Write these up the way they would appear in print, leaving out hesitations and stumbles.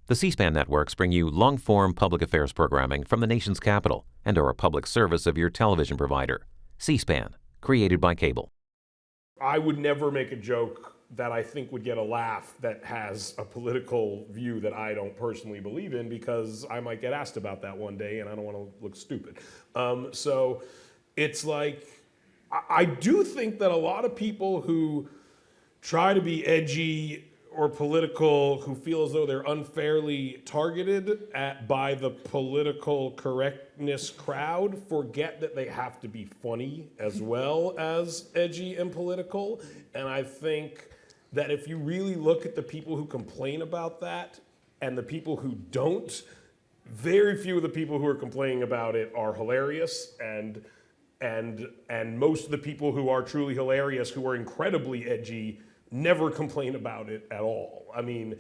The C-SPAN networks bring you long-form public affairs programming from the nation's capital and are a public service of your television provider. C-SPAN, created by cable. I would never make a joke that I think would get a laugh that has a political view that I don't personally believe in, because I might get asked about that one day and I don't want to look stupid. So it's like, I do think that a lot of people who try to be edgy or political, who feel as though they're unfairly targeted by the political correctness crowd, forget that they have to be funny as well as edgy and political. And I think that if you really look at the people who complain about that and the people who don't, very few of the people who are complaining about it are hilarious, and most of the people who are truly hilarious, who are incredibly edgy, never complain about it at all. I mean,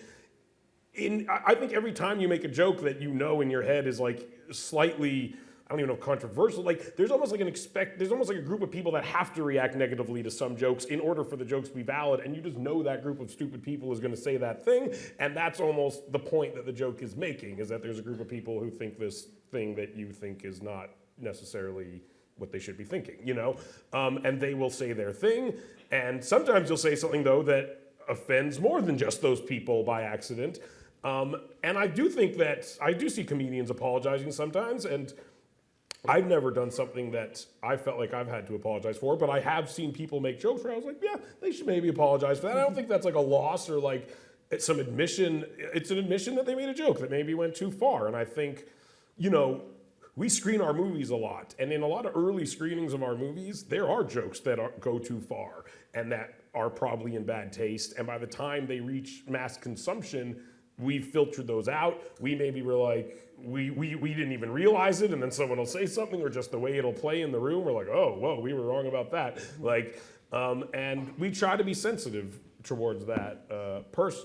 I think every time you make a joke that you know in your head is like slightly, I don't even know, controversial, like there's almost like a group of people that have to react negatively to some jokes in order for the jokes to be valid, and you just know that group of stupid people is going to say that thing, and that's almost the point that the joke is making, is that there's a group of people who think this thing that you think is not necessarily what they should be thinking, you know? And they will say their thing, and sometimes you'll say something, though, that offends more than just those people by accident. And I do think that, I do see comedians apologizing sometimes, and I've never done something that I felt like I've had to apologize for, but I have seen people make jokes where I was like, yeah, they should maybe apologize for that. I don't think that's like a loss or like it's some admission. It's an admission that they made a joke that maybe went too far. And I think, you know, we screen our movies a lot, and in a lot of early screenings of our movies, there are jokes that go too far and that are probably in bad taste. And by the time they reach mass consumption, we've filtered those out. We maybe were like, we didn't even realize it, and then someone will say something, or just the way it'll play in the room, we're like, oh, whoa, we were wrong about that. Like, and we try to be sensitive towards that personally.